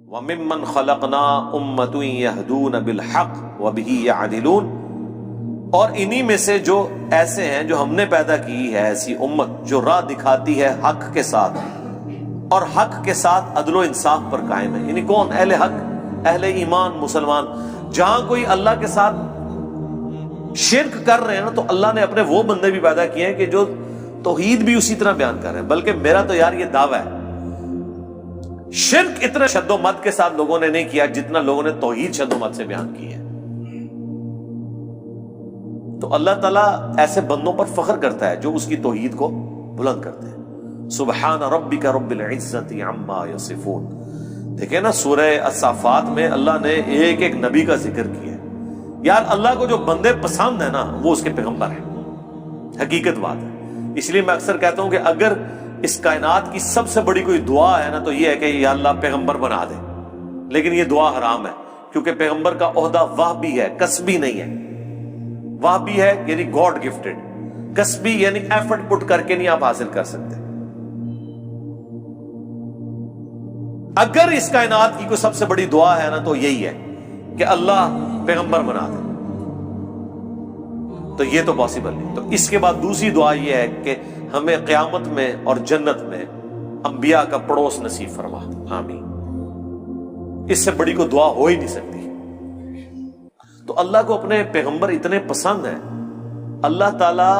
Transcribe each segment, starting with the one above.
وَمِمَّنْ خَلَقْنَا أُمَّةٌ يَهْدُونَ بِالْحَقِّ وَبِهِ يَعْدِلُونَ، اور انہی میں سے جو ایسے ہیں جو ہم نے پیدا کی ہے ایسی امت جو راہ دکھاتی ہے حق کے ساتھ اور حق کے ساتھ عدل و انصاف پر قائم ہے. یعنی کون؟ اہل حق، اہل ایمان، مسلمان. جہاں کوئی اللہ کے ساتھ شرک کر رہے ہیں نا، تو اللہ نے اپنے وہ بندے بھی پیدا کیے ہیں کہ جو توحید بھی اسی طرح بیان کر رہے ہیں. بلکہ میرا تو یار یہ دعویٰ ہے، شرک اتنے شد و مد کے ساتھ لوگوں نے نہیں کیا جتنا لوگوں نے توحید شد و مد سے بیان کی ہے. تو اللہ تعالیٰ ایسے بندوں پر فخر کرتا ہے جو اس کی توحید کو بلند کرتے ہیں. سبحان ربک رب العزت عما یصفون. دیکھیں نا سورہ الصافات میں اللہ نے ایک ایک نبی کا ذکر کیا ہے. یار اللہ کو جو بندے پسند ہیں نا وہ اس کے پیغمبر ہیں. حقیقت بات ہے. اس لیے میں اکثر کہتا ہوں کہ اگر اس کائنات کی سب سے بڑی کوئی دعا ہے نا تو یہ ہے کہ یا اللہ پیغمبر بنا دے. لیکن یہ دعا حرام ہے، کیونکہ پیغمبر کا عہدہ وہبی ہے، کسبی نہیں ہے. وہبی ہے یعنی گاڈ گفٹڈ، کسبی یعنی ایفرٹ پٹ کر کے نہیں آپ حاصل کر سکتے. اگر اس کائنات کی کوئی سب سے بڑی دعا ہے نا تو یہی ہے کہ اللہ پیغمبر بنا دے، تو یہ تو پاسبل نہیں. تو اس کے بعد دوسری دعا یہ ہے کہ ہمیں قیامت میں اور جنت میں انبیاء کا پڑوس نصیب فرما. آمین. اس سے بڑی کوئی دعا ہو ہی نہیں سکتی. تو اللہ کو اپنے پیغمبر اتنے پسند ہیں. اللہ تعالی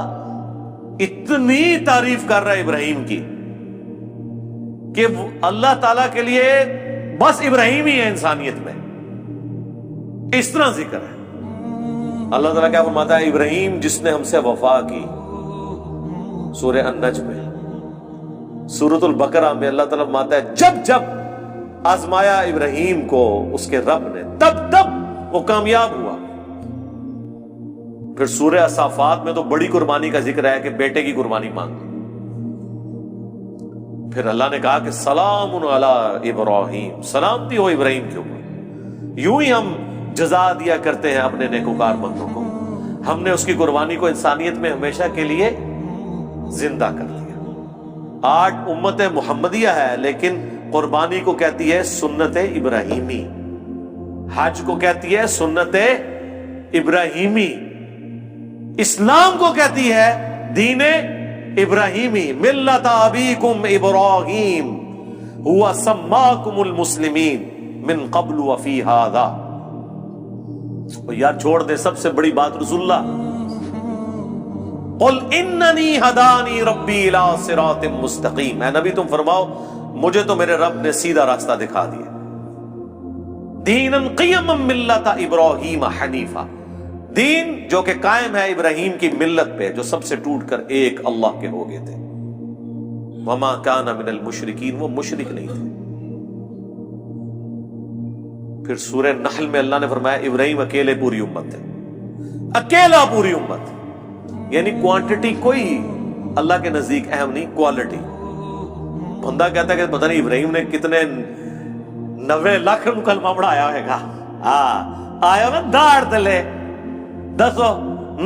اتنی تعریف کر رہا ہے ابراہیم کی کہ اللہ تعالیٰ کے لیے بس ابراہیم ہی ہے انسانیت میں. اس طرح ذکر ہے. اللہ تعالیٰ کیا فرماتا ہے؟ ابراہیم جس نے ہم سے وفا کی، سورہ النجم میں. سورۃ البقرہ میں اللہ تعالیٰ فرماتا ہے جب جب آزمایا ابراہیم کو اس کے رب نے تب تب وہ کامیاب ہوا. پھر سورہ الصافات میں تو بڑی قربانی کا ذکر ہے کہ بیٹے کی قربانی مانگی. پھر اللہ نے کہا کہ سلام علی ابراہیم، سلامتی ہو ابراہیم کے اوپر. یوں ہی ہم جزا دیا کرتے ہیں اپنے نیکوکار بندوں کو. ہم نے اس کی قربانی کو انسانیت میں ہمیشہ کے لیے زندہ کر دیا. آج امت محمدیہ ہے لیکن قربانی کو کہتی ہے سنت ابراہیمی، حج کو کہتی ہے سنت ابراہیمی، اسلام کو کہتی ہے دین ابراہیمی. ملت ابیکم ابراہیم هو سماکم المسلمین من قبل وفی ھذا. یار چھوڑ دے سب سے بڑی بات رسول اللہ. قل اننی ہدانی ربی الی صراط مستقیم. اے نبی تم فرماؤ مجھے تو میرے رب نے سیدھا راستہ دکھا دیا. دینا قیما ملت ابراہیم حنیفا، دین جو کہ قائم ہے ابراہیم کی ملت پہ جو سب سے ٹوٹ کر ایک اللہ کے ہو گئے تھے. وما کان من المشرکین، وہ مشرک نہیں تھے. پھر سورہ نحل میں اللہ نے فرمایا ابراہیم اکیلے پوری امت ہے، اکیلا پوری امت. یعنی کوانٹٹی کوئی اللہ کے نزدیک اہم نہیں، کوالٹی. بندہ کہتا ہے کہ پتہ نہیں ابراہیم نے کتنے 90 لاکھ کلمہ پڑھایا ہے گا. آیا نا داڑ تلے دسو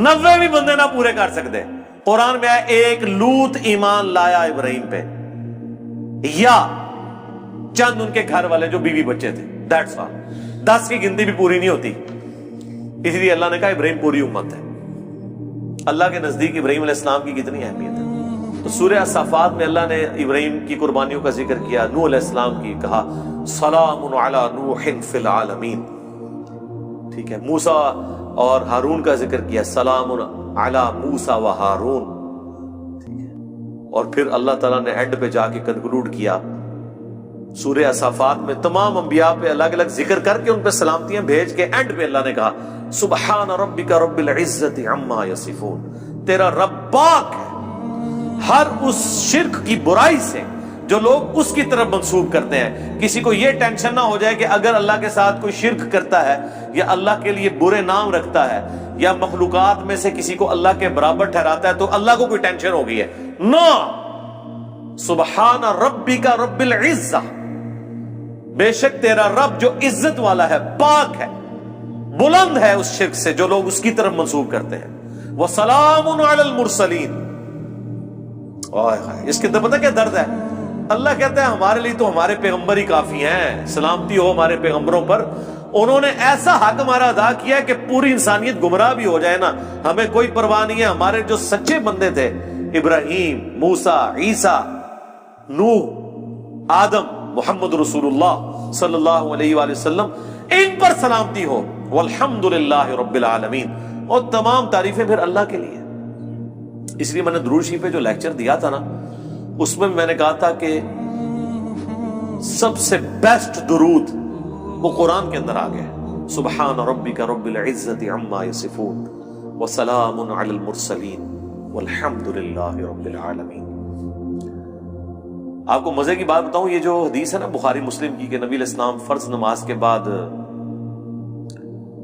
90 بھی بندے نہ پورے کر سکتے. قرآن میں آیا ایک لوط ایمان لایا ابراہیم پہ، یا چند ان کے گھر والے جو بیوی بچے تھے. That's all. 10 کی گنتی بھی پوری نہیں ہوتی. اس لیے اللہ نے کہا ابراہیم پوری امت ہے. اللہ کے نزدیک ابراہیم علیہ السلام کی کتنی اہمیت ہے. تو سورہ الصافات میں اللہ نے ابراہیم کی قربانیوں کا ذکر کیا، نوح علیہ السلام کی کہا سلام علی نوح فی العالمین. ٹھیک ہے. موسیٰ اور ہارون کا ذکر کیا، سلام علی موسیٰ و ہارون. ٹھیک ہے. اور پھر اللہ تعالیٰ نے اینڈ پہ جا کے کنکلوڈ کیا سورہ الصافات میں تمام انبیاء پہ الگ الگ ذکر کر کے ان پہ سلامتیاں بھیج کے اینڈ پہ اللہ نے کہا سبحان ربک رب العزت عما یصفون. تیرا رب پاک ہے ہر اس شرک کی برائی سے جو لوگ اس کی طرف منسوب کرتے ہیں. کسی کو یہ ٹینشن نہ ہو جائے کہ اگر اللہ کے ساتھ کوئی شرک کرتا ہے یا اللہ کے لیے برے نام رکھتا ہے یا مخلوقات میں سے کسی کو اللہ کے برابر ٹھہراتا ہے تو اللہ کو کوئی ٹینشن ہو گئی ہے. نو، سبحان ربک رب العزہ، بے شک تیرا رب جو عزت والا ہے، پاک ہے، بلند ہے اس شرک سے جو لوگ اس کی طرف منسوب کرتے ہیں. وَسَلَامٌ عَلَى الْمُرْسَلِينَ. اس کے اندر پتہ کیا درد ہے؟ اللہ کہتا ہے ہمارے لیے تو ہمارے پیغمبر ہی کافی ہیں، سلامتی ہو ہمارے پیغمبروں پر، انہوں نے ایسا حق ہمارا ادا کیا کہ پوری انسانیت گمراہ بھی ہو جائے نا ہمیں کوئی پرواہ نہیں ہے۔ ہمارے جو سچے بندے تھے، ابراہیم، موسیٰ، عیسیٰ، نوح، آدم، محمد رسول اللہ صلی اللہ علیہ وآلہ وسلم، ان پر سلامتی ہو، والحمدللہ رب العالمین، اور تمام تعریفیں پھر اللہ کے لیے۔ اس لیے میں نے درود شریف پہ جو لیکچر دیا تھا نا، اس میں نے کہا تھا کہ سب سے بیسٹ درود وہ قرآن کے اندر آ گیا، سبحان ربک رب العزت عما یصفون وسلام علی المرسلین والحمد للہ رب العالمین۔ آپ کو مزے کی بات بتاؤں، یہ جو حدیث ہے نا بخاری مسلم کی کہ نبی علیہ السلام فرض نماز کے بعد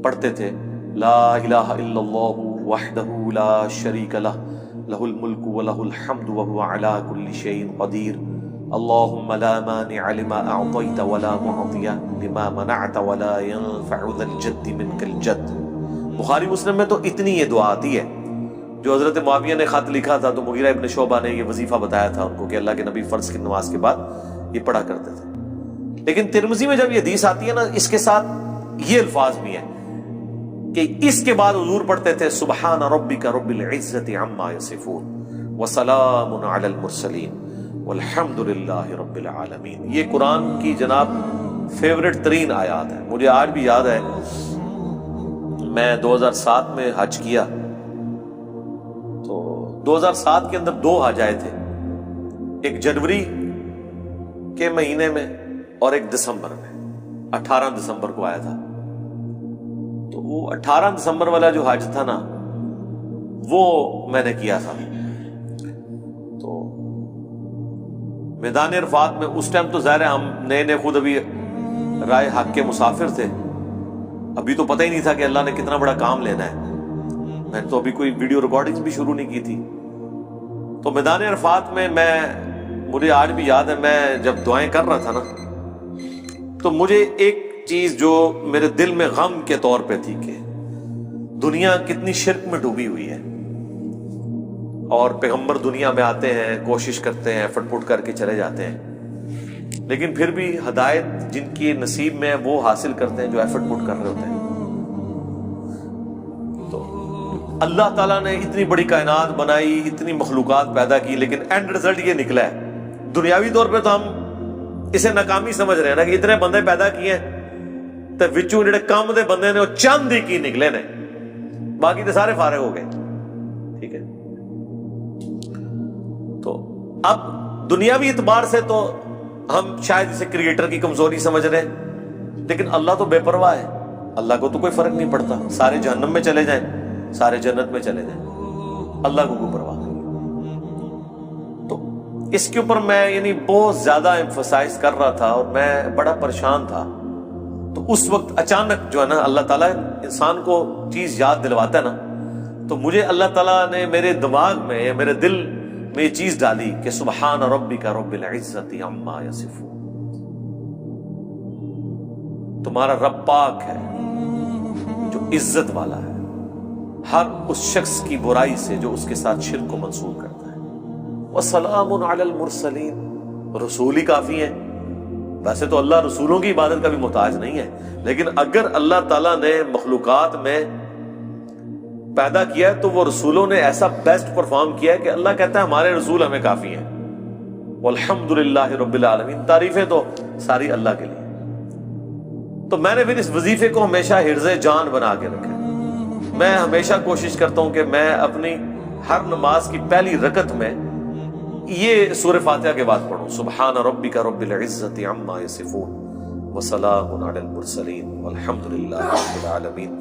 پڑھتے تھے، لا الہ الا اللہ وحدہ لا شریک لہ لہ الملک ولہ الحمد وہو علی کل شیء قدیر، اللہم لا مانع لما اعطیت ولا معطی لما منعت ولا ينفع ذا الجد منک الجد۔ بخاری مسلم میں تو اتنی یہ دعا آتی ہے۔ جو حضرت معاویہ نے خط لکھا تھا تو مغیرہ ابن شعبہ نے یہ وظیفہ بتایا تھا ان کو کہ اللہ کے نبی فرض کی نماز کے بعد یہ پڑھا کرتے تھے۔ لیکن ترمذی میں جب یہ حدیث آتی ہے نا، اس کے ساتھ یہ الفاظ بھی ہیں کہ اس کے بعد حضور پڑھتے تھے سبحان ربک رب العزت عما یصفون وسلام علی المرسلین والحمد للہ رب العالمین۔ یہ قرآن کی جناب فیورٹ ترین آیات ہے۔ مجھے آج بھی یاد ہے، میں 2007 میں حج کیا، تو 2007 کے اندر 2 حج آئے تھے، ایک جنوری کے مہینے میں اور ایک دسمبر میں، 18 دسمبر کو آیا تھا۔ تو وہ 18 دسمبر والا جو حج تھا نا، وہ میں نے کیا تھا۔ تو میدان عرفات میں اس ٹائم تو ظاہر ہے ہم نئے خود ابھی رائے حق کے مسافر تھے، ابھی تو پتہ ہی نہیں تھا کہ اللہ نے کتنا بڑا کام لینا ہے، میں نے تو ابھی کوئی ویڈیو ریکارڈنگ بھی شروع نہیں کی تھی۔ تو میدان عرفات میں مجھے آج بھی یاد ہے، میں جب دعائیں کر رہا تھا نا، تو مجھے ایک چیز جو میرے دل میں غم کے طور پہ تھی کہ دنیا کتنی شرک میں ڈوبی ہوئی ہے، اور پیغمبر دنیا میں آتے ہیں، کوشش کرتے ہیں، ایفرٹ پٹ کر کے چلے جاتے ہیں، لیکن پھر بھی ہدایت جن کی نصیب میں وہ حاصل کرتے ہیں جو ایفرٹ پٹ کر رہے ہوتے ہیں۔ تو اللہ تعالیٰ نے اتنی بڑی کائنات بنائی، اتنی مخلوقات پیدا کی، لیکن اینڈ رزلٹ یہ نکلا ہے۔ دنیاوی طور پہ تو ہم اسے ناکامی سمجھ رہے ہیں نا کہ اتنے بندے پیدا کیے ہیں تے وچوں جڑے کام دے بندے نے وہ چند ہی کی نکلے نے، باقی تو سارے فارغ ہو گئے۔ ٹھیک ہے، تو اب دنیاوی اعتبار سے تو ہم شاید اسے کریٹر کی کمزوری سمجھ رہے ہیں، لیکن اللہ تو بے پرواہ ہے، اللہ کو تو کوئی فرق نہیں پڑتا، سارے جہنم میں چلے جائیں، سارے جنت میں چلے جائیں، اللہ کو کوئی پرواہ نہیں۔ تو اس کے اوپر میں بہت زیادہ ایمفسائز کر رہا تھا اور میں بڑا پریشان تھا۔ تو اس وقت اچانک جو ہے نا اللہ تعالیٰ انسان کو چیز یاد دلواتا ہے نا، تو مجھے اللہ تعالیٰ نے میرے دماغ میں یا میرے دل میں یہ چیز ڈالی کہ سبحان ربک رب العزت عما یصفون، تمہارا رب پاک ہے جو عزت والا ہے ہر اس شخص کی برائی سے جو اس کے ساتھ شرک کو منسوب کرتا ہے، وسلام علی المرسلین، رسول ہی کافی ہیں۔ ویسے تو اللہ رسولوں کی عبادت کا بھی محتاج نہیں ہے، لیکن اگر اللہ تعالیٰ نے مخلوقات میں پیدا کیا ہے تو وہ رسولوں نے ایسا بیسٹ پرفارم کیا ہے کہ اللہ کہتا ہے ہمارے رسول ہمیں کافی ہیں، والحمدللہ رب العالمین، تعریفیں تو ساری اللہ کے لیے۔ تو میں نے پھر اس وظیفے کو ہمیشہ حرز جان بنا کے رکھا۔ میں ہمیشہ کوشش کرتا ہوں کہ میں اپنی ہر نماز کی پہلی رکعت میں یہ سورہ فاتحہ کے بعد پڑھوں، سبحان ربک رب العزت عما یصفون وسلام علی المرسلین والحمد للہ رب العالمین۔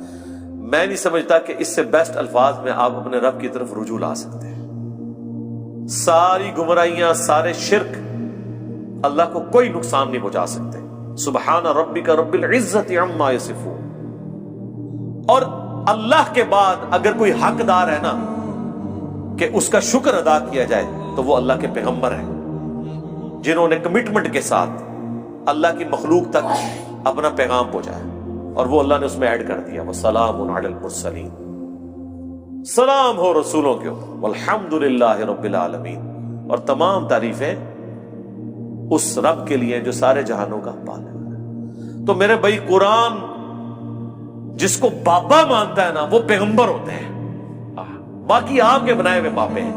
میں نہیں سمجھتا کہ اس سے بیسٹ الفاظ میں آپ اپنے رب کی طرف رجوع لا سکتے ہیں۔ ساری گمراہیاں، سارے شرک اللہ کو کوئی نقصان نہیں پہنچا سکتے۔ سبحان ربک رب العزت عما یصفون۔ اور اللہ کے بعد اگر کوئی حقدار ہے نا کہ اس کا شکر ادا کیا جائے تو وہ اللہ کے پیغمبر ہیں، جنہوں نے کمٹمنٹ کے ساتھ اللہ کی مخلوق تک اپنا پیغام پہنچایا، اور وہ اللہ نے اس میں ایڈ کر دیا وسلام علی المرسلین، سلام ہو رسولوں کے اوپر، والحمد للہ رب العالمین، اور تمام تعریفیں اس رب کے لیے جو سارے جہانوں کا پالنے والا ہے۔ تو میرے بھائی قرآن جس کو بابا مانتا ہے نا وہ پیغمبر ہوتے ہیں، باقی آپ کے بنائے ہوئے باپے ہیں،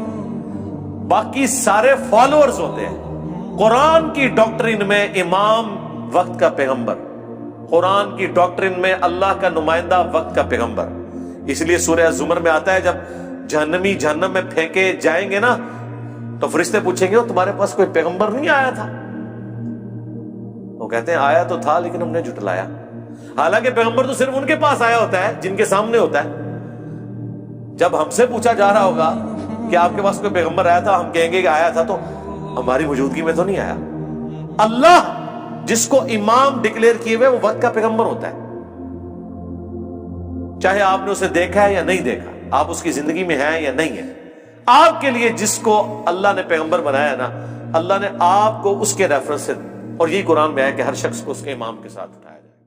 باقی سارے فالوورز ہوتے ہیں۔ قرآن کی ڈاکٹرین میں امام وقت کا پیغمبر، قرآن کی ڈاکٹرین میں اللہ کا نمائندہ وقت کا پیغمبر۔ اس لیے سورہ زمر میں آتا ہے جب جہنمی جہنم میں پھینکے جائیں گے نا تو فرشتے پوچھیں گے تمہارے پاس کوئی پیغمبر نہیں آیا تھا؟ وہ کہتے ہیں آیا تو تھا لیکن ہم نے جھٹلایا۔ حالانکہ پیغمبر تو صرف ان کے پاس آیا ہوتا ہے جن کے سامنے ہوتا ہے۔ جب ہم سے پوچھا جا رہا ہوگا کہ آپ کے پاس کوئی پیغمبر آیا تھا، ہم کہیں گے کہ آیا تھا تو ہماری موجودگی میں تو نہیں آیا۔ اللہ جس کو امام ڈکلیئر کیے ہوئے وہ وقت کا پیغمبر ہوتا ہے، چاہے آپ نے اسے دیکھا ہے یا نہیں دیکھا، آپ اس کی زندگی میں ہیں یا نہیں ہیں۔ آپ کے لیے جس کو اللہ نے پیغمبر بنایا نا، اللہ نے آپ کو اس کے ریفرنس سے، اور یہی قرآن میں ہے کہ ہر شخص کو اس کے امام کے ساتھ اٹھایا جائے۔